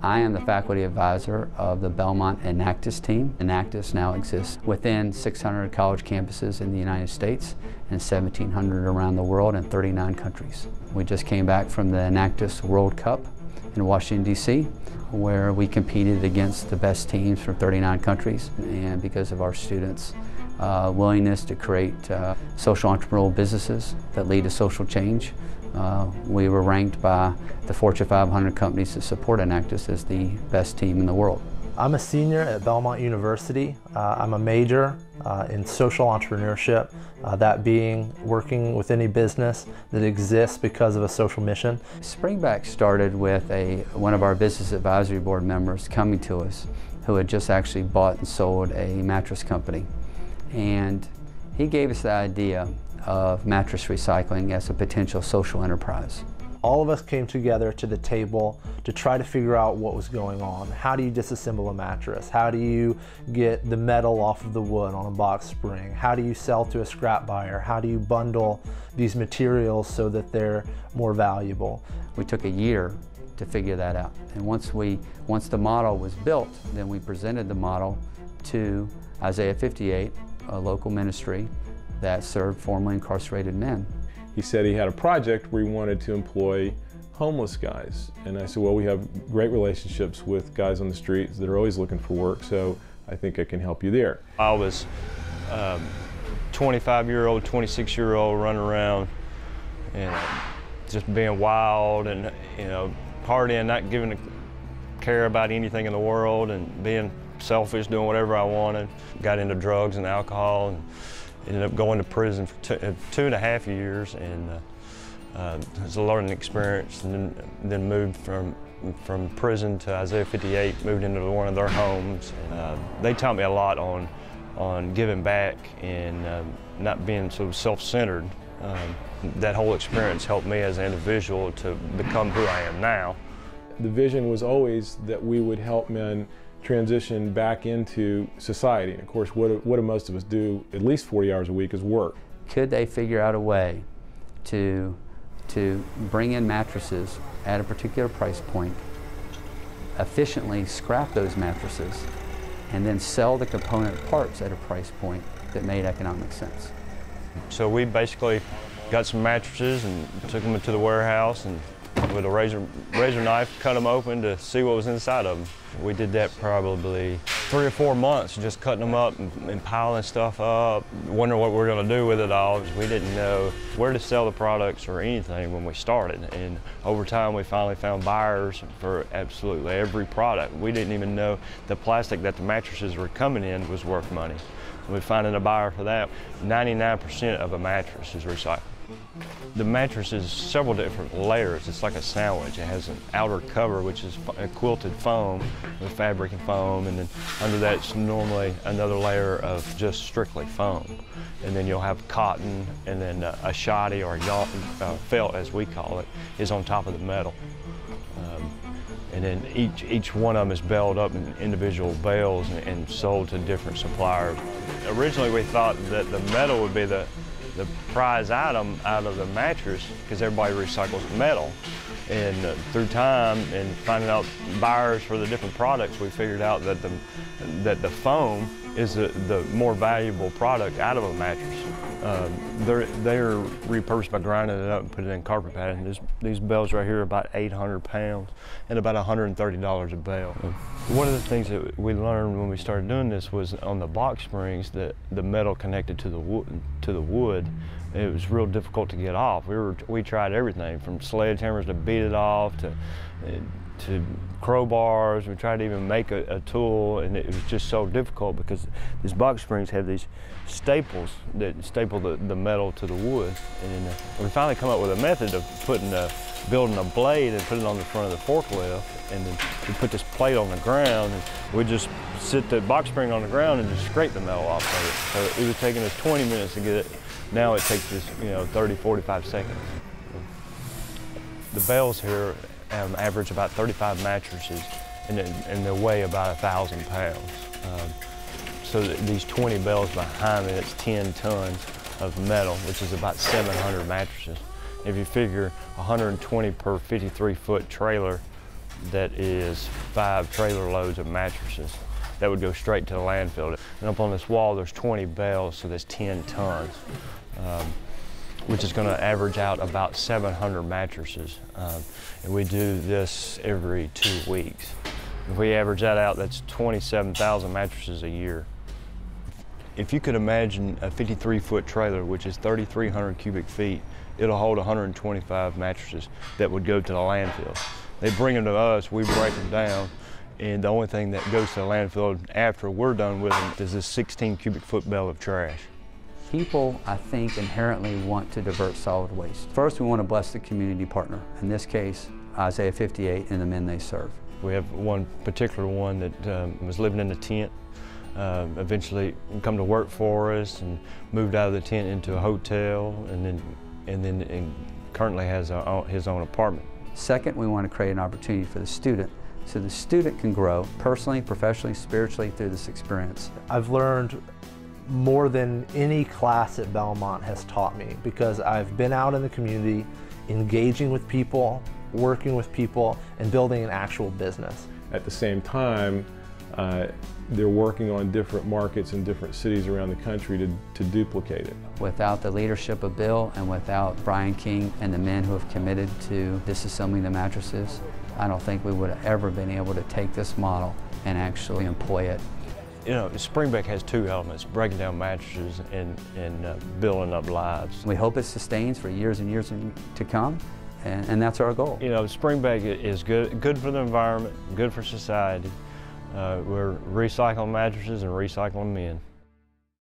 I am the faculty advisor of the Belmont Enactus team. Enactus now exists within 600 college campuses in the United States and 1,700 around the world in 39 countries. We just came back from the Enactus World Cup in Washington, D.C., where we competed against the best teams from 39 countries. And because of our students' willingness to create social entrepreneurial businesses that lead to social change, we were ranked by the Fortune 500 companies that support Enactus as the best team in the world. I'm a senior at Belmont University. I'm a major in social entrepreneurship, that being working with any business that exists because of a social mission. Springback started with one of our business advisory board members coming to us who had just actually bought and sold a mattress company. And he gave us the idea of mattress recycling as a potential social enterprise. All of us came together to the table to try to figure out what was going on. How do you disassemble a mattress? How do you get the metal off of the wood on a box spring? How do you sell to a scrap buyer? How do you bundle these materials so that they're more valuable? We took a year to figure that out. And once the model was built, then we presented the model to Isaiah 58, a local ministry that served formerly incarcerated men. He said he had a project where he wanted to employ homeless guys. And I said, well, we have great relationships with guys on the streets that are always looking for work, so I think I can help you there. I was 25-year-old, 26-year-old running around and just being wild and, partying, not giving a care about anything in the world and being selfish, doing whatever I wanted. Got into drugs and alcohol and ended up going to prison for 2.5 years, and it was a learning experience. And then moved from prison to Isaiah 58, moved into one of their homes. They taught me a lot on giving back and not being so self-centered. That whole experience helped me as an individual to become who I am now. The vision was always that we would help men transition back into society. And of course, what do most of us do at least 40 hours a week is work. Could they figure out a way to bring in mattresses at a particular price point, efficiently scrap those mattresses, and then sell the component parts at a price point that made economic sense? So we basically got some mattresses and took them into the warehouse and with a razor knife, cut them open to see what was inside of them. We did that probably 3 or 4 months, just cutting them up and piling stuff up, wondering what we were going to do with it all, because we didn't know where to sell the products or anything when we started. And over time, we finally found buyers for absolutely every product. We didn't even know the plastic that the mattresses were coming in was worth money. We found a buyer for that. 99% of a mattress is recycled. The mattress is several different layers. It's like a sandwich. It has an outer cover, which is a quilted foam with fabric and foam, and then under that's normally another layer of just strictly foam. And then you'll have cotton, and then a shoddy or a felt, as we call it, is on top of the metal. And then each one of them is baled up in individual bales and sold to different suppliers. Originally, we thought that the metal would be the prize item out of the mattress because everybody recycles metal. And through time and finding out buyers for the different products, we figured out that the foam is the more valuable product out of a mattress. They're repurposed by grinding it up and put it in carpet padding. These bales right here are about 800 pounds and about $130 a bale. One of the things that we learned when we started doing this was on the box springs that the metal connected to the wood. It was real difficult to get off. We tried everything from sledgehammers to beat it off to crowbars. We tried to even make a tool, and it was just so difficult because these box springs have these staples that staple the metal to the wood. And we finally come up with a method of building a blade and put it on the front of the forklift, and then we put this plate on the ground, and we just sit the box spring on the ground and just scrape the metal off of it. So it was taking us 20 minutes to get it. Now it takes us, 30, 45 seconds. The bales here average about 35 mattresses, and they weigh about 1,000 pounds. So these 20 bales behind me, that's 10 tons of metal, which is about 700 mattresses. If you figure 120 per 53-foot trailer, that is 5 trailer loads of mattresses that would go straight to the landfill. And up on this wall there's 20 bales, so that's 10 tons, which is going to average out about 700 mattresses. And we do this every 2 weeks. If we average that out, that's 27,000 mattresses a year. If you could imagine a 53-foot trailer, which is 3,300 cubic feet, it'll hold 125 mattresses that would go to the landfill. They bring them to us, we break them down, and the only thing that goes to the landfill after we're done with them is this 16 cubic foot bale of trash. People, I think, inherently want to divert solid waste. First, we want to bless the community partner. In this case, Isaiah 58 and the men they serve. We have one particular one that was living in a tent. Eventually come to work for us and moved out of the tent into a hotel, and then currently has his own apartment. Second, we want to create an opportunity for the student so the student can grow personally, professionally, spiritually through this experience. I've learned more than any class at Belmont has taught me, because I've been out in the community engaging with people, working with people, and building an actual business. At the same time, they're working on different markets in different cities around the country to duplicate it. Without the leadership of Bill and without Brian King and the men who have committed to disassembling the mattresses, I don't think we would have ever been able to take this model and actually employ it. You know, Springbeck has 2 elements, breaking down mattresses and building up lives. We hope it sustains for years and years to come, and that's our goal. You know, Springbeck is good for the environment, good for society. We're recycling mattresses and recycling men.